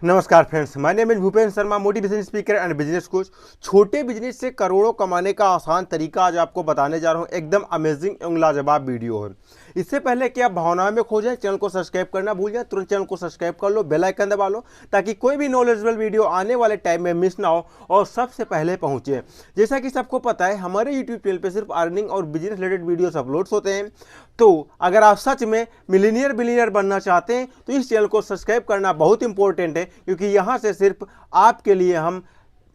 नमस्कार friends, my name is Bhupendra Sharma, motivation speaker and business coach. छोटे business से करोड़ों कमाने का आसान तरीका आज आपको बताने जा रहा हूं। एकदम अमेजिंग एवं लाजवाब वीडियो है। इससे पहले कि आप भावनाओं में खो जाएं, चैनल को सब्सक्राइब करना भूल जाएं, तुरंत चैनल को सब्सक्राइब कर लो, बेल आइकन दबा लो ताकि कोई भी नॉलेजेबल वीडियो आने वाले टाइम में मिस ना हो और सबसे पहले पहुंचे। जैसा कि सबको पता है, हमारे यूट्यूब चैनल पर सिर्फ अर्निंग और बिजनेस रिलेटेड वीडियोस अपलोड्स होते हैं। तो अगर आप सच में मिलीनियर बिलीनियर बनना चाहते हैं तो इस चैनल को सब्सक्राइब करना बहुत इंपॉर्टेंट है, क्योंकि यहाँ से सिर्फ आपके लिए हम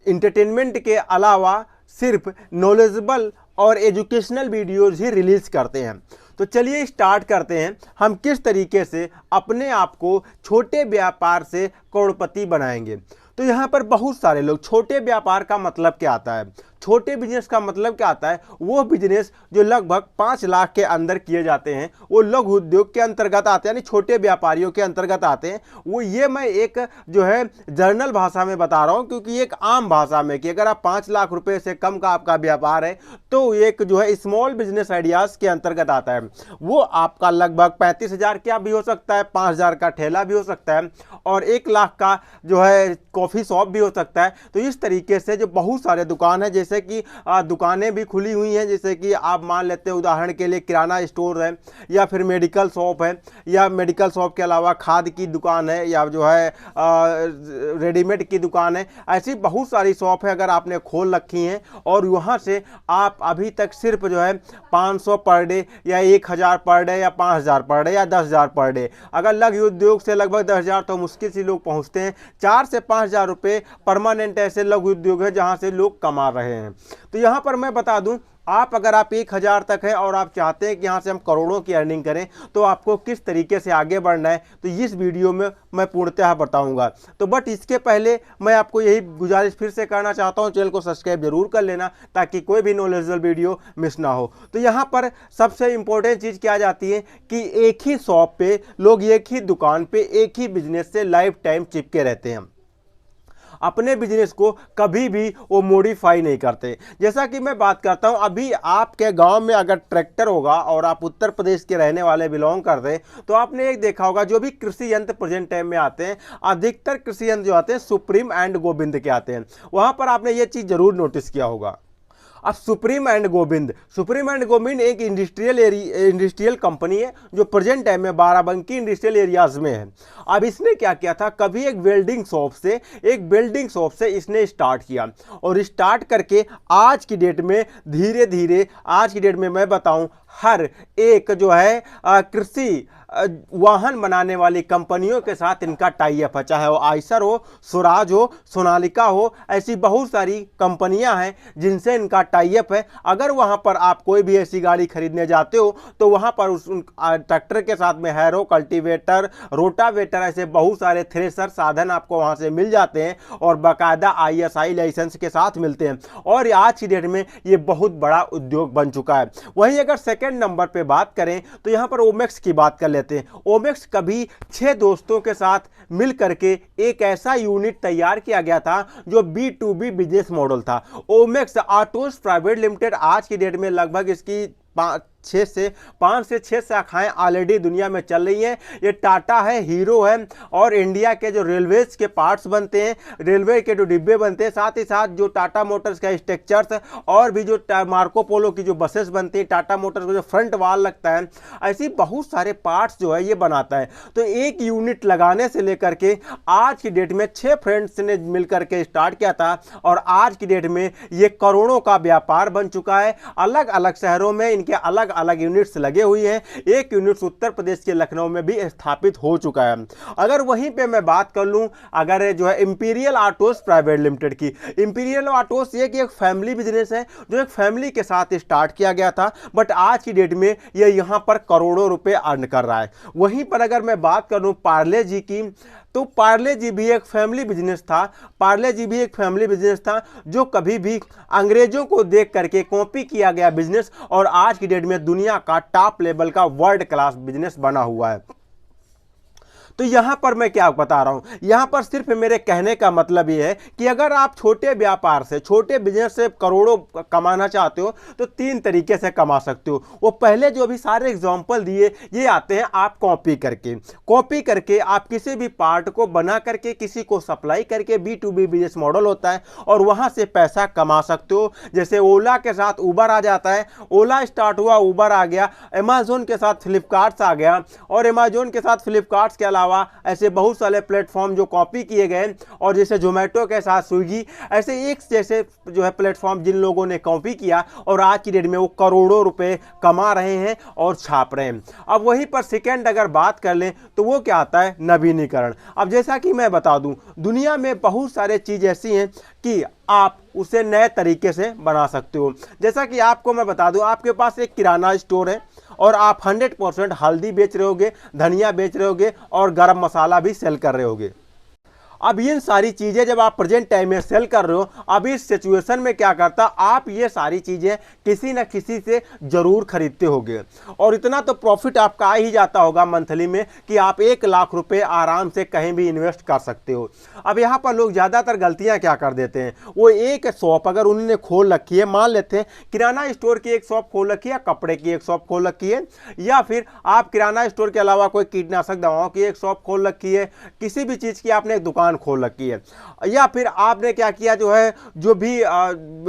इंटरटेनमेंट के अलावा सिर्फ नॉलेजेबल और एजुकेशनल वीडियोज़ ही रिलीज करते हैं। तो चलिए स्टार्ट करते हैं, हम किस तरीके से अपने आप को छोटे व्यापार से करोड़पति बनाएंगे। तो यहाँ पर बहुत सारे लोग, छोटे व्यापार का मतलब क्या आता है, छोटे बिजनेस का मतलब क्या आता है, वो बिजनेस जो लगभग 5 लाख के अंदर किए जाते हैं वो लघु उद्योग के अंतर्गत आते हैं, यानी छोटे व्यापारियों के अंतर्गत आते हैं। वो ये मैं एक जो है जर्नल भाषा में बता रहा हूँ, क्योंकि एक आम भाषा में कि अगर आप 5 लाख रुपए से कम का आपका व्यापार है तो एक जो है स्मॉल बिजनेस आइडियाज़ के अंतर्गत आता है। वो आपका लगभग 35,000 का भी हो सकता है, 5,000 का ठेला भी हो सकता है और 1 लाख का जो है कॉफ़ी शॉप भी हो सकता है। तो इस तरीके से जो बहुत सारे दुकान है, जैसे कि दुकानें भी खुली हुई हैं, जैसे कि आप मान लेते हैं उदाहरण के लिए किराना स्टोर है या फिर मेडिकल शॉप है, या मेडिकल शॉप के अलावा खाद की दुकान है, या जो है रेडीमेड की दुकान है। ऐसी बहुत सारी शॉप है अगर आपने खोल रखी हैं और वहाँ से आप अभी तक सिर्फ जो है 500 पर डे या 1,000 पर डे या 5,000 पर डे या 10,000 पर डे, अगर लघु उद्योग से लगभग 10,000 तो मुश्किल से लोग पहुँचते हैं। 4 से 5,000 रुपये परमानेंट ऐसे लघु उद्योग है जहाँ से लोग कमा रहे हैं। तो यहाँ पर मैं बता दूं, अगर आप 1,000 तक है और आप चाहते हैं कि यहाँ से हम करोड़ों की अर्निंग करें तो आपको किस तरीके से आगे बढ़ना है, तो इस वीडियो में मैं पूर्णतः बताऊंगा। तो बट इसके पहले मैं आपको यही गुजारिश फिर से करना चाहता हूँ, चैनल को सब्सक्राइब जरूर कर लेना ताकि कोई भी नॉलेजेबल वीडियो मिस ना हो। तो यहाँ पर सबसे इंपॉर्टेंट चीज़ क्या जाती है कि एक ही शॉप पे लोग, एक ही दुकान पे, एक ही बिजनेस से लाइफ टाइम चिपके रहते हैं, अपने बिजनेस को कभी भी वो मॉडिफाई नहीं करते। जैसा कि मैं बात करता हूं, अभी आपके गांव में अगर ट्रैक्टर होगा और आप उत्तर प्रदेश के रहने वाले बिलोंग करते हैं तो आपने एक देखा होगा, जो भी कृषि यंत्र प्रेजेंट टाइम में आते हैं, अधिकतर कृषि यंत्र जो आते हैं सुप्रीम एंड गोविंद के आते हैं। वहां पर आपने ये चीज़ जरूर नोटिस किया होगा। अब सुप्रीम एंड गोविंद एक इंडस्ट्रियल कंपनी है जो प्रेजेंट टाइम में बाराबंकी इंडस्ट्रियल एरियाज में है। अब इसने क्या किया था, कभी एक वेल्डिंग शॉप से इसने स्टार्ट किया और स्टार्ट करके आज की डेट में धीरे धीरे, आज की डेट में मैं बताऊं, हर एक जो है कृषि वाहन बनाने वाली कंपनियों के साथ इनका टाई अप है, चाहे वो आइसर हो, स्वराज हो, सोनालिका हो, ऐसी बहुत सारी कंपनियां हैं जिनसे इनका टाई अप है। अगर वहां पर आप कोई भी ऐसी गाड़ी खरीदने जाते हो तो वहां पर उस ट्रैक्टर के साथ में हैरो, कल्टीवेटर, रोटावेटर, ऐसे बहुत सारे थ्रेसर साधन आपको वहां से मिल जाते हैं और बाकायदा ISI लाइसेंस के साथ मिलते हैं। और आज की डेट में ये बहुत बड़ा उद्योग बन चुका है। वहीं अगर सेकेंड नंबर पर बात करें तो यहाँ पर ओमेक्स की बात कर लेते हैं। ओमेक्स कभी 6 दोस्तों के साथ मिल करके एक ऐसा यूनिट तैयार किया गया था जो B2B बिजनेस मॉडल था। ओमेक्स ऑटोज प्राइवेट लिमिटेड आज की डेट में लगभग इसकी 5 से 6 शाखाएं ऑलरेडी दुनिया में चल रही हैं। ये टाटा है, हीरो है और इंडिया के जो रेलवेज के पार्ट्स बनते हैं, रेलवे के जो डिब्बे बनते हैं, साथ ही साथ जो टाटा मोटर्स का स्ट्रक्चर्स और भी जो मार्को पोलो की जो बसेस बनती हैं, टाटा मोटर्स का जो फ्रंट वाल लगता है, ऐसी बहुत सारे पार्ट्स जो है ये बनाता है। तो एक यूनिट लगाने से लेकर के आज की डेट में 6 फ्रेंड्स ने मिलकर के स्टार्ट किया था और आज की डेट में ये करोड़ों का व्यापार बन चुका है। अलग अलग शहरों में इनके अलग अलग यूनिट्स लगे हुई हैं। एक यूनिट उत्तर प्रदेश के लखनऊ में भी स्थापित हो चुका है। अगर वहीं पे मैं बात कर लूं, अगर जो है इंपीरियल ऑटोज प्राइवेट लिमिटेड की, इंपीरियल ऑटोज ये कि एक फैमिली बिजनेस है जो एक फैमिली के साथ स्टार्ट किया गया था, बट आज की डेट में ये यहां पर करोड़ों रुपए अर्न कर रहा है। वहीं पर अगर मैं बात करूं पार्ले जी की, तो पार्ले जी भी एक फैमिली बिजनेस था जो कभी भी अंग्रेजों को देख करके कॉपी किया गया बिजनेस और आज की डेट में दुनिया का टॉप लेवल का वर्ल्ड क्लास बिजनेस बना हुआ है। तो यहाँ पर मैं क्या बता रहा हूँ, यहाँ पर सिर्फ मेरे कहने का मतलब ये है कि अगर आप छोटे व्यापार से, छोटे बिजनेस से करोड़ों कमाना चाहते हो तो 3 तरीके से कमा सकते हो। वो पहले जो भी सारे एग्जाम्पल दिए ये आते हैं आप कॉपी करके आप किसी भी पार्ट को बना करके किसी को सप्लाई करके B2B बिजनेस मॉडल होता है और वहां से पैसा कमा सकते हो। जैसे ओला के साथ उबर आ जाता है, ओला स्टार्ट हुआ उबर आ गया, अमेजोन के साथ फ्लिपकार्ट आ गया और अमेजोन के साथ फ्लिपकार्ट के अलावा ऐसे बहुत सारे प्लेटफॉर्म जो कॉपी किए गए और जैसे जोमेटो के साथ स्विगी, ऐसे एक जैसे जो है प्लेटफॉर्म जिन लोगों ने कॉपी किया और आज की डेट में वो करोड़ों रुपए कमा रहे हैं और छाप रहे हैं। अब वहीं पर सेकेंड अगर बात कर लें तो वो क्या आता है, नवीनीकरण। अब जैसा कि मैं बता दूं, दुनिया में बहुत सारे चीज ऐसी हैं कि आप उसे नए तरीके से बना सकते हो। जैसा कि आपको मैं बता दूं, आपके पास एक किराना स्टोर है और आप 100% हल्दी बेच रहे होगे, धनिया बेच रहे होगे और गरम मसाला भी सेल कर रहे होगे। अब ये सारी चीजें जब आप प्रेजेंट टाइम में सेल कर रहे हो, अब इस सिचुएशन में क्या करता, आप ये सारी चीजें किसी न किसी से जरूर खरीदते होगे और इतना तो प्रॉफिट आपका आ ही जाता होगा मंथली में कि आप 1 लाख रुपए आराम से कहीं भी इन्वेस्ट कर सकते हो। अब यहाँ पर लोग ज्यादातर गलतियां क्या कर देते हैं, वो एक शॉप अगर उन्होंने खोल रखी है, मान लेते हैं किराना स्टोर की एक शॉप खोल रखी है, कपड़े की एक शॉप खोल रखी है, या फिर आप किराना स्टोर के अलावा कोई कीटनाशक दवाओं की एक शॉप खोल रखी है, किसी भी चीज की आपने एक दुकान खोल रखी है, या फिर आपने क्या किया जो है जो भी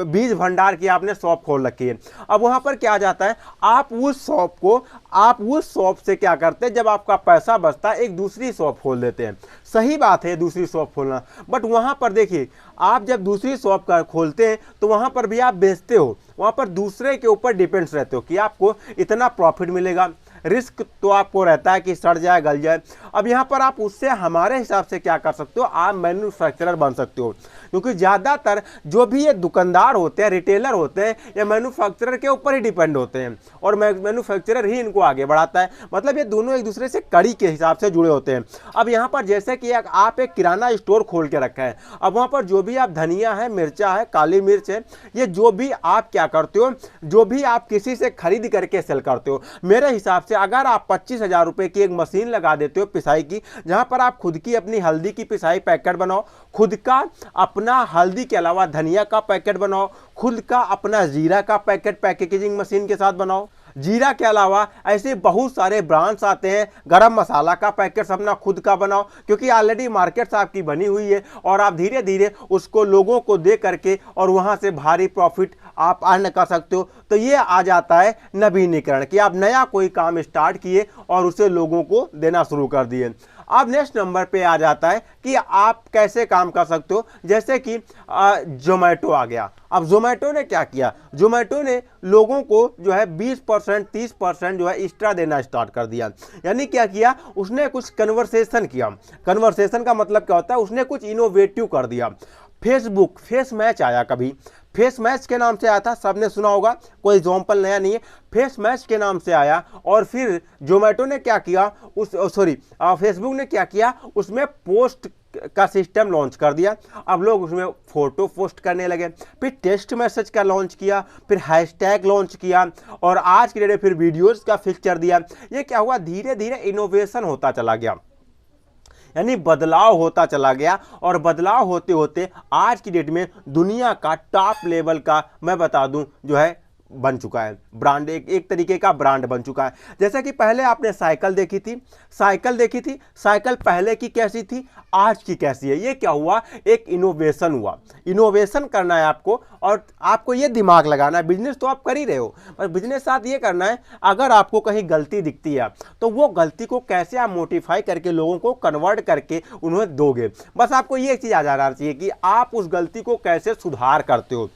बीज भंडार की आपने शॉप खोल रखी है। अब वहां पर क्या जाता है, आप उस शॉप से क्या करते हैं, जब आपका पैसा बचता है एक दूसरी शॉप खोल देते हैं। सही बात है दूसरी शॉप खोलना, बट वहां पर देखिए आप जब दूसरी शॉप खोलते हैं तो वहां पर भी आप बेचते हो, वहां पर दूसरे के ऊपर डिपेंड्स रहते हो कि आपको इतना प्रॉफिट मिलेगा, रिस्क तो आपको रहता है कि सड़ जाए गल जाए। अब यहाँ पर आप उससे हमारे हिसाब से क्या कर सकते हो, आप मैन्युफैक्चरर बन सकते हो, क्योंकि ज़्यादातर जो भी ये दुकानदार होते हैं, रिटेलर होते हैं, ये मैन्युफैक्चरर के ऊपर ही डिपेंड होते हैं और मैन्युफैक्चरर ही इनको आगे बढ़ाता है। मतलब ये दोनों एक दूसरे से कड़ी के हिसाब से जुड़े होते हैं। अब यहाँ पर जैसे कि आप एक किराना स्टोर खोल के रखा है, अब वहाँ पर जो भी आप धनिया है, मिर्चा है, काली मिर्च है, ये जो भी आप क्या करते हो, जो भी आप किसी से खरीद करके सेल करते हो, मेरे हिसाब से अगर आप 25,000 रुपए की एक मशीन लगा देते हो पिसाई की, जहां पर आप खुद की अपनी हल्दी की पिसाई पैकेट बनाओ, खुद का अपना हल्दी के अलावा धनिया का पैकेट बनाओ, खुद का अपना जीरा का पैकेट पैकेजिंग मशीन के साथ बनाओ, जीरा के अलावा ऐसे बहुत सारे ब्रांड्स आते हैं, गरम मसाला का पैकेट अपना खुद का बनाओ, क्योंकि ऑलरेडी मार्केट्स आपकी बनी हुई है और आप धीरे धीरे उसको लोगों को दे करके और वहां से भारी प्रॉफिट आप अर्न कर सकते हो। तो ये आ जाता है नवीनीकरण, कि आप नया कोई काम स्टार्ट किए और उसे लोगों को देना शुरू कर दिए। अब नेक्स्ट नंबर पे आ जाता है कि आप कैसे काम कर सकते हो, जैसे कि जोमेटो आ गया। अब जोमेटो ने क्या किया, जोमेटो ने लोगों को जो है 20% 30% जो है एक्स्ट्रा देना स्टार्ट कर दिया। यानी क्या किया, उसने कुछ कन्वर्सेशन किया। कन्वर्सेशन का मतलब क्या होता है, उसने कुछ इनोवेटिव कर दिया। फेसबुक फेस मैच आया, कभी फेस मैच के नाम से आया था, सबने सुना होगा, कोई एग्जाम्पल नया नहीं है, फेस मैच के नाम से आया और फिर जोमेटो ने क्या किया, फेसबुक ने क्या किया, उसमें पोस्ट का सिस्टम लॉन्च कर दिया। अब लोग उसमें फोटो पोस्ट करने लगे, फिर टेक्स्ट मैसेज का लॉन्च किया, फिर हैशटैग लॉन्च किया और आज की डेट में फिर वीडियोस का फीचर दिया। ये क्या हुआ, धीरे धीरे इनोवेशन होता चला गया, यानी बदलाव होता चला गया और बदलाव होते होते आज की डेट में दुनिया का टॉप लेवल का मैं बता दूं जो है बन चुका है ब्रांड, एक तरीके का ब्रांड बन चुका है। जैसे कि पहले आपने साइकिल देखी थी, साइकिल पहले की कैसी थी, आज की कैसी है। ये क्या हुआ, एक इनोवेशन हुआ। इनोवेशन करना है आपको और आपको ये दिमाग लगाना है, बिजनेस तो आप कर ही रहे हो, पर बिजनेस साथ ये करना है, अगर आपको कहीं गलती दिखती है तो वो गलती को कैसे आप मोडिफाई करके लोगों को कन्वर्ट करके उन्हें दोगे। बस आपको ये चीज आ जाना चाहिए कि आप उस गलती को कैसे सुधार करते हो,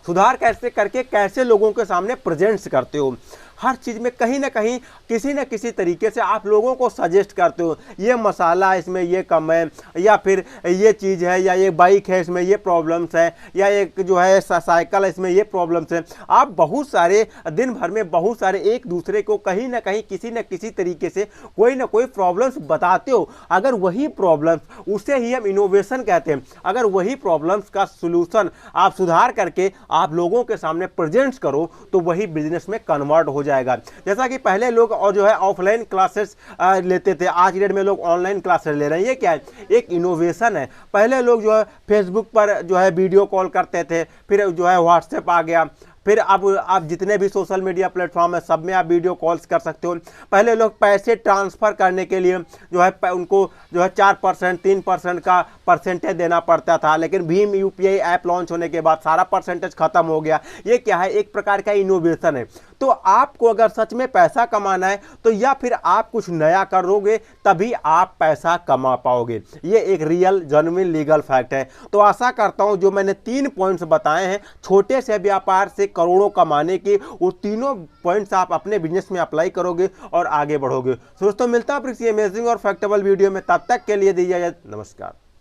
सुधार कैसे करके कैसे लोगों के सामने प्रेजेंट्स करते हो। हर चीज़ में कहीं ना कहीं किसी न किसी तरीके से आप लोगों को सजेस्ट करते हो, ये मसाला इसमें ये कम है, या फिर ये चीज़ है, या ये बाइक है इसमें ये प्रॉब्लम्स है, या एक जो है साइकिल है इसमें ये प्रॉब्लम्स है। आप बहुत सारे दिन भर में बहुत सारे एक दूसरे को कहीं ना कहीं किसी न किसी तरीके से कोई ना कोई प्रॉब्लम्स बताते हो। अगर वही प्रॉब्लम्स, उसे ही हम इनोवेशन कहते हैं, अगर वही प्रॉब्लम्स का सोल्यूशन आप सुधार करके आप लोगों के सामने प्रेजेंट्स करो तो वही बिजनेस में कन्वर्ट हो जाएगा। जैसा कि पहले लोग और जो है ऑफलाइन क्लासेस लेते थे, आज की डेट में लोग ऑनलाइन क्लासेस ले रहे हैं। ये क्या है? एक इनोवेशन है। पहले लोग जो है फेसबुक पर जो है वीडियो कॉल करते थे, फिर जो है व्हाट्सएप आ गया, फिर अब आप जितने भी सोशल मीडिया प्लेटफॉर्म है सब में आप वीडियो कॉल्स कर सकते हो। पहले लोग पैसे ट्रांसफ़र करने के लिए जो है उनको जो है 4% 3% का परसेंटेज देना पड़ता था, लेकिन भीम यूपीआई ऐप लॉन्च होने के बाद सारा परसेंटेज खत्म हो गया। ये क्या है? एक प्रकार का इनोवेशन है। तो आपको अगर सच में पैसा कमाना है तो या फिर आप कुछ नया करोगे तभी आप पैसा कमा पाओगे। ये एक रियल जेन्युइन लीगल फैक्ट है। तो आशा करता हूं जो मैंने 3 पॉइंट्स बताए हैं छोटे से व्यापार से करोड़ों कमाने के, वो तीनों पॉइंट्स आप अपने बिजनेस में अप्लाई करोगे और आगे बढ़ोगे। दोस्तों मिलता है किसी अमेजिंग और फैक्टेबल वीडियो में, तब तक के लिए दीजिए नमस्कार।